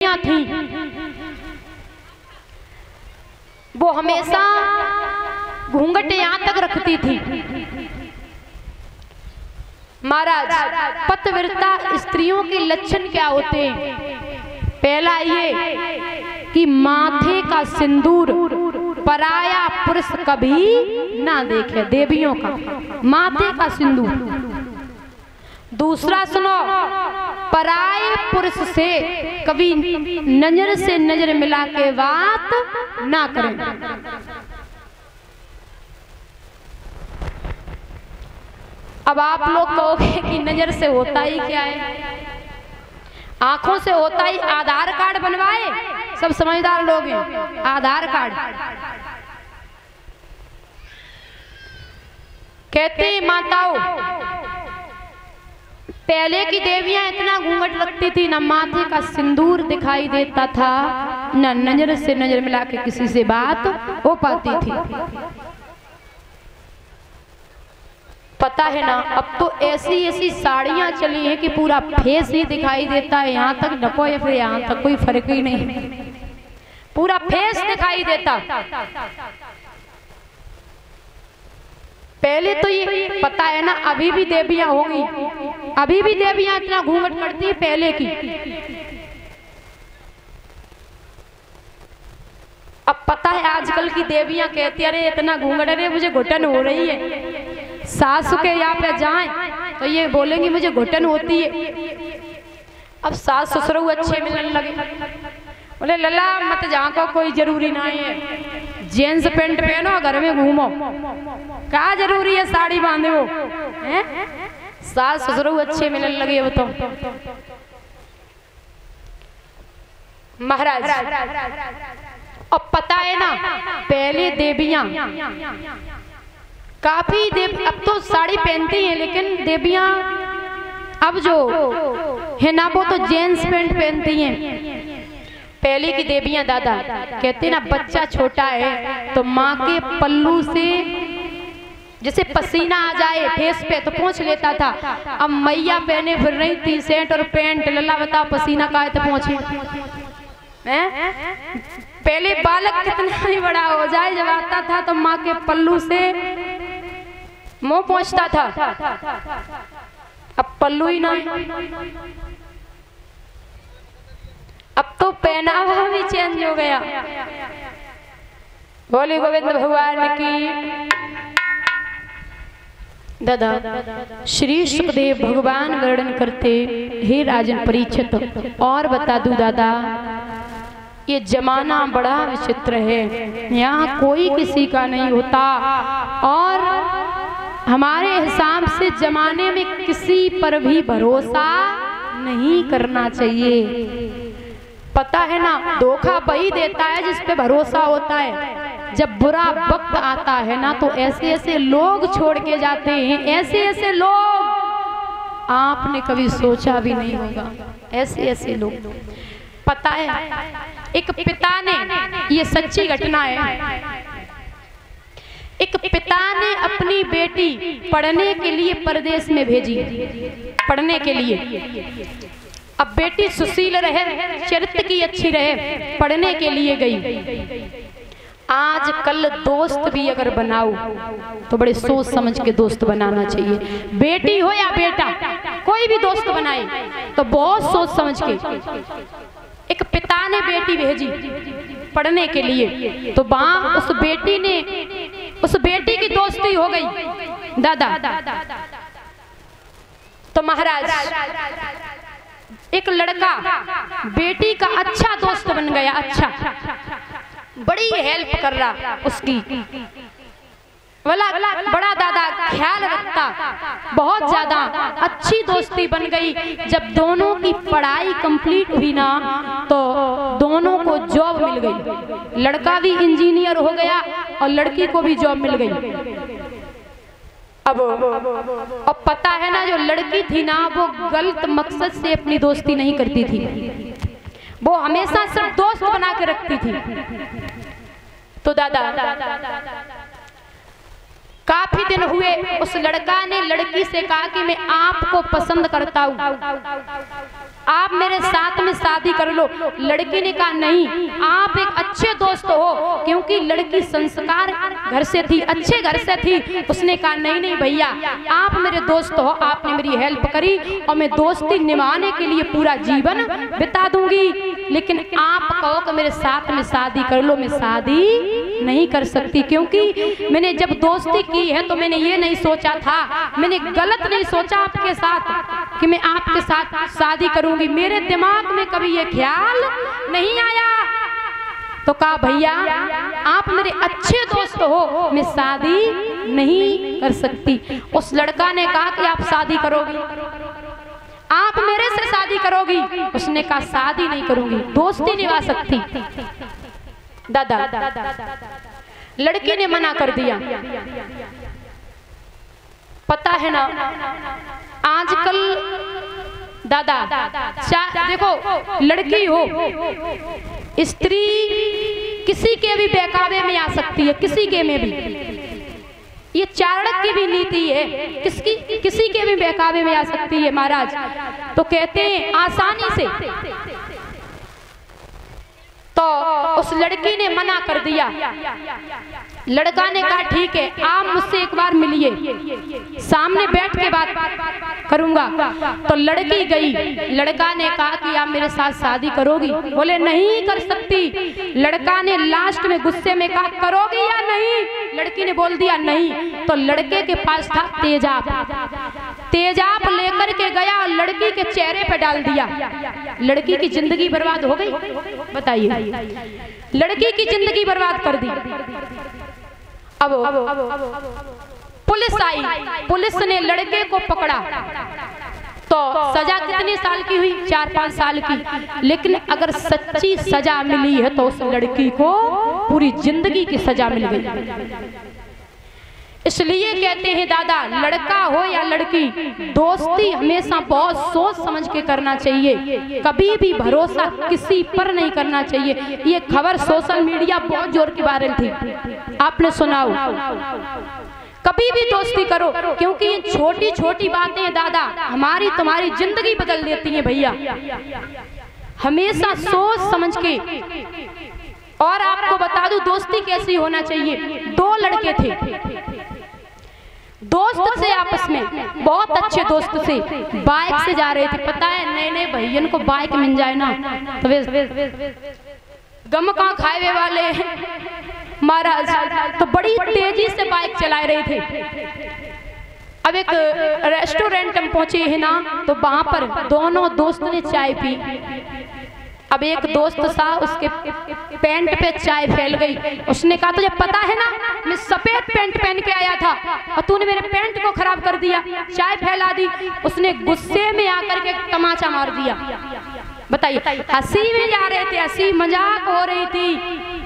देवियां थीं वो हमेशा घूंघट यहाँ तक रखती थी। महाराज, पतिव्रता स्त्रियों के लक्षण क्या होते हैं? पहला ये कि माथे का सिंदूर पराया पुरुष कभी ना देखे, देवियों का माथे का सिंदूर। दूसरा सुनो, पराये पुरुष से कभी नजर से नजर मिला के बात ना करें। अब आप लोग कहोगे कि नजर से होता ही क्या है? आंखों से होता ही आधार कार्ड बनवाए, सब समझदार लोग हैं। आधार कार्ड कहते माताओं, पहले की देवियां इतना घूंघट रखती थी, ना माथे का सिंदूर दिखाई देता था, ना नजर से नजर मिला के किसी से बात हो पाती थी। पता है ना, अब तो ऐसी ऐसी साड़ियां चली हैं कि पूरा फेस ही दिखाई देता है, यहाँ तक नको या फिर यहाँ तक कोई फर्क ही नहीं, पूरा फेस दिखाई देता। पहले तो ये पता है ना, अभी भी देवियां होंगी, अभी भी देवियां इतना घूंघट करती है पहले की। अब पता है आजकल की देवियां कहती है, अरे इतना घूंघट, अरे मुझे घुटन हो रही है। सासू के यहाँ पे जाएं तो ये बोलेंगी मुझे घुटन होती है। अब सास ससुर अच्छे मिलने लगे, बोले लला मत जाको, कोई जरूरी नहीं है, जींस पैंट पहनो घर में घूमो, क्या जरूरी है साड़ी बांधे हो? सास ससुर अच्छे मिलने लगे। अब तो महाराज, अब पता है ना, पहले देवियां काफी अब तो साड़ी पहनती हैं, लेकिन देवियां अब जो है ना वो तो जींस पैंट पहनती हैं। पहले की देवियां दादा कहते ना, बच्चा छोटा है तो माँ के पल्लू से जैसे पसीना आ जाए फेस पे तो पोंछ लेता था। अब मैया पहने फिर रही थी शर्ट और पैंट, लल्ला बता पसीना का है तो पोंछे। पहले बालक कितना ही बड़ा हो जाए, जब आता था तो माँ के पल्लू से मुंह पोंछता था, अब पल्लू ही नहीं। अब तो पहनावा भी चेंज हो गया। बोले गोविंद भगवान की। दादा श्री सुखदेव भगवान वर्णन करते, हे राजन परीक्षित, और बता दूं दादा, ये जमाना बड़ा विचित्र है, यहाँ कोई किसी का नहीं होता, और हमारे हिसाब से जमाने में किसी पर भी भरोसा नहीं करना चाहिए। पता है ना, धोखा वही देता है जिस पे भरोसा होता है। जब बुरा वक्त आता है ना, तो ऐसे ऐसे लोग छोड़ के जाते हैं, ऐसे ऐसे लोग आपने कभी सोचा भी नहीं होगा, ऐसे ऐसे लोग। पता है, एक पिता ने, ये सच्ची घटना है, एक पिता ने अपनी बेटी पढ़ने के लिए परदेश में भेजी, पढ़ने के लिए। अब बेटी सुशील रहे, चरित्र की अच्छी रहे, पढ़ने के लिए गई। आज कल दोस्त भी अगर बनाओ तो बड़े सोच समझ के दोस्त बनाना चाहिए। बेटी हो या बेटा, कोई भी दोस्त बनाए तो बहुत सोच समझ के। एक पिता ने बेटी भेजी पढ़ने के लिए, तो वहां उस बेटी की दोस्ती हो गई दादा। तो महाराज, एक लड़का बेटी का अच्छा दोस्त बन गया, अच्छा, बड़ी हेल्प कर रहा उसकी, बड़ा दादा ख्याल रखता, बहुत ज्यादा अच्छी दोस्ती बन गई। जब दोनों की पढ़ाई कंप्लीट हुई ना, तो दोनों को जॉब मिल गई। लड़का भी इंजीनियर हो गया और लड़की को भी जॉब मिल गई। अब पता है ना, जो लड़की थी ना, वो गलत मकसद से अपनी दोस्ती नहीं करती थी, वो हमेशा सिर्फ दोस्त बना के रखती थी। तो दादा काफी दिन हुए, उस लड़का ने लड़की से कहा कि मैं आपको पसंद करता हूँ, आप मेरे साथ में शादी कर लो। लड़की ने कहा नहीं, आप एक अच्छे दोस्त हो, क्योंकि लड़की संस्कार घर से थी, अच्छे घर से थी। उसने कहा नहीं नहीं भैया, आप मेरे दोस्त हो, आपने मेरी हेल्प करी और मैं दोस्ती निभाने के लिए पूरा जीवन बिता दूंगी, लेकिन आप कहो कि मेरे साथ में शादी कर लो, मैं शादी नहीं कर सकती, क्योंकि मैंने जब दोस्ती की है तो मैंने ये नहीं सोचा था, मैंने गलत नहीं सोचा आपके साथ कि मैं आपके साथ शादी करूंगी, मेरे दिमाग में कभी ये ख्याल नहीं आया। तो कहा भैया आप मेरे अच्छे दोस्त हो, मैं शादी नहीं कर सकती। उस लड़का ने कहा कि आप शादी करोगी, आप मेरे से शादी करोगी? उसने कहा शादी नहीं करूंगी, दोस्ती निभा सकती। दादा लड़की ने मना कर दिया। पता है ना आजकल दादा देखो, लड़की हो स्त्री किसी के भी बहकावे में आ सकती है, किसी के में भी, ये चाणक्य की भी नीति है, किसी के भी बहकावे में आ सकती है महाराज। तो कहते हैं आसानी से, तो उस लड़की ने मना कर दिया। लड़का ने कहा ठीक है, आप मुझसे एक बार मिलिए, सामने बैठ के बात करूंगा। तो लड़की गई, लड़का ने कहा कि आप मेरे साथ शादी करोगी? बोले नहीं कर सकती। लड़का ने लास्ट में गुस्से में कहा करोगी या नहीं? लड़की ने बोल दिया नहीं। तो लड़के के पास था तेजाब, तेजाब लेकर के गया और लड़की के चेहरे पे डाल दिया। लड़की की जिंदगी बर्बाद हो गई। बताइए, लड़की की जिंदगी बर्बाद कर दी। अब पुलिस आई, पुलिस ने लड़के को पकड़ा। तो सजा कितने साल की हुई? 4-5 साल की। लेकिन अगर सच्ची सजा मिली है तो उस लड़की को पूरी जिंदगी की सजा मिल गई। इसलिए कहते हैं दादा, लड़का हो या लड़की, दोस्ती हमेशा बहुत सोच समझ के करना चाहिए, कभी भी भरोसा किसी पर नहीं करना चाहिए। ये खबर सोशल मीडिया बहुत जोर की वायरल थी, आपने सुना हो। कभी भी दोस्ती करो, क्योंकि ये छोटी छोटी बातें दादा हमारी तुम्हारी जिंदगी बदल देती हैं भैया। हमेशा सोच समझ के। और आपको बता दूं दोस्ती कैसी होना चाहिए। 2 लड़के थे, दोस्त से आपस में, बहुत अच्छे दोस्त से, बाइक से जा रहे थे। पता है नए नए भैया को बाइक मिल जाए ना तो गम कहाँ खाए हुए वाले महाराज, तो बड़ी तेजी से बाइक चला रहे थे। अब एक रेस्टोरेंट में पहुंचे हैं ना, तो वहां पर दोनों दोस्त ने चाय पी। अब एक दोस्त था, उसके पैंट पे चाय फैल गई। उसने कहा तुझे पता है ना मैं सफेद पैंट पहन के आया था और तूने मेरे पैंट को खराब कर दिया, चाय फैला दी। उसने गुस्से में आकर के तमाचा मार दिया। बताइए, हंसी में जा रहे थे, हंसी मजाक हो रही थी,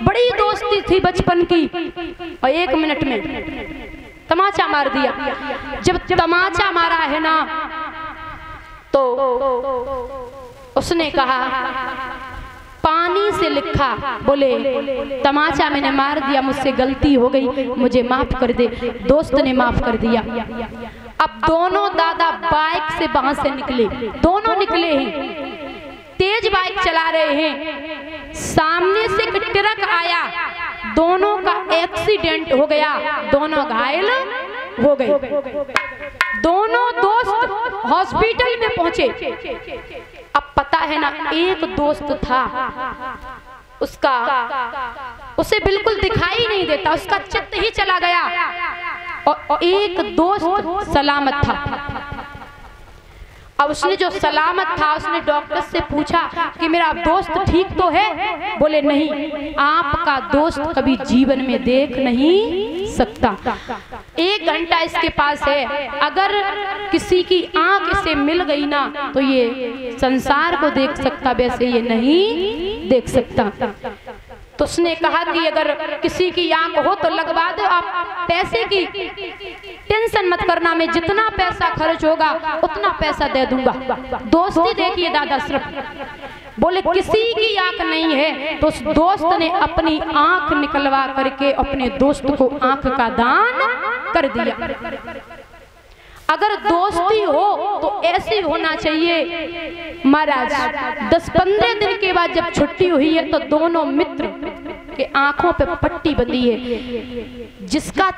बड़ी दोस्ती थी बचपन की, और 1 मिनट में तमाचा मार दिया। जब तमाचा मारा है ना तो उसने कहा पानी से लिखा, बोले तमाचा मैंने मार दिया, मुझसे गलती हो गई, मुझे माफ कर दे। दोस्त ने माफ कर दिया। अब दोनों दादा बाइक से वहां से निकले, दोनों निकले हैं, तेज बाइक चला रहे हैं। सामने से एक ट्रक आया, दोनों का एक्सीडेंट हो गया, दोनों घायल हो गए। दोनों दोस्त हॉस्पिटल में पहुंचे। अब पता है ना, एक दोस्त था उसका, उसे बिल्कुल दिखाई नहीं देता, उसका चित्त ही चला गया, और एक दोस्त सलामत था। अब उसने जो सलामत था, उसने डॉक्टर से पूछा कि मेरा दोस्त ठीक तो है? बोले नहीं, आपका दोस्त कभी जीवन में देख नहीं सकता। 1 घंटा इसके पास है, अगर किसी की आंख इसे मिल गई ना तो ये संसार को देख सकता, वैसे ये नहीं देख सकता। तो उसने कहा कि अगर किसी की आंख हो तो लगवा दो, आप पैसे की टेंशन मत करना, मैं जितना पैसा खर्च होगा उतना पैसा दे दूंगा। दोस्ती देखिए दादा, सिर्फ बोले किसी की आंख नहीं है तो उस दोस्त ने अपनी आंख निकलवा करके अपने दोस्त को आंख का दान कर दिया। अगर दोस्ती हो तो ऐसी होना चाहिए महाराज। 10-15 दिन के बाद जब छुट्टी हुई है तो दोनों मित्र के आंखों पे पट्टी बंधी है। जिसका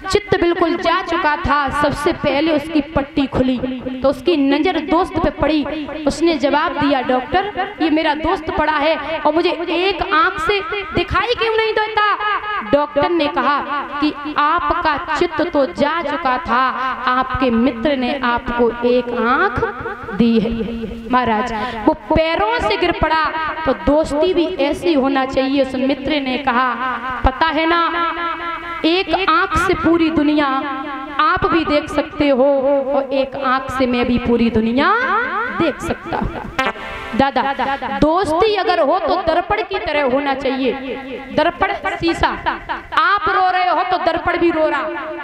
चित्त बिल्कुल जा चुका था सबसे पहले उसकी पट्टी खुली तो उसकी नजर दोस्त पे पड़ी। उसने जवाब दिया, डॉक्टर ये मेरा दोस्त पड़ा है और मुझे एक आंख से दिखाई क्यों नहीं देता? डॉक्टर ने कहा कि आपका चित्त तो जा चुका था, आपके मित्र ने आपको एक आंख दी है। महाराज वो पैरों से गिर पड़ा। तो दोस्ती भी ऐसी होना चाहिए। उस मित्र ने कहा, पता है ना, एक आंख से पूरी दुनिया आप भी देख सकते हो और एक आंख से मैं भी पूरी दुनिया देख सकता हूँ। दादा दोस्ती अगर हो तो दर्पण की तरह होना चाहिए। दर्पण शीशा, आप रो रहे हो तो दर्पण भी रो रहा,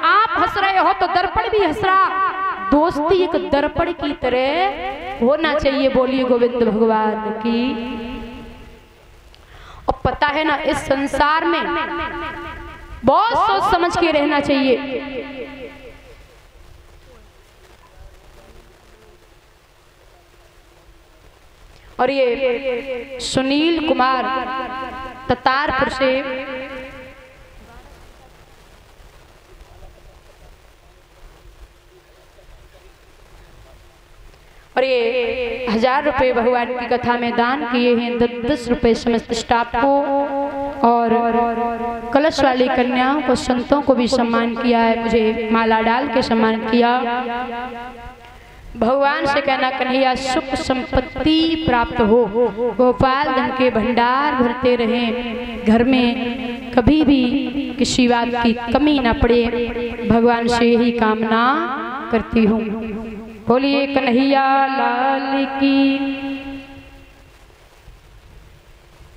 आप हंस रहे हो तो दर्पण भी हंस रहा। दोस्ती एक दर्पण की तरह होना चाहिए। बोलिए गोविंद भगवान की। और पता है ना, इस संसार में बहुत सोच समझ के रहना चाहिए। और ये सुनील कुमार ततारपुर से और ये 1000 रुपये भगवान की कथा में दान किए हैं। 10 रुपये समस्त स्टाफ को और कलश वाली कन्याओं को, संतों को भी सम्मान किया है। मुझे माला डाल के सम्मान किया। भगवान से कहना, कन्हैया सुख संपत्ति प्राप्त हो, गोपाल धन के भंडार भरते रहें, घर में कभी भी किसी बात की कमी ना पड़े, भगवान से यही कामना करती हूँ। बोलिए कन्हैया लाल की।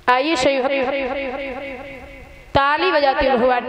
आइए सही ताली बजाते भगवान।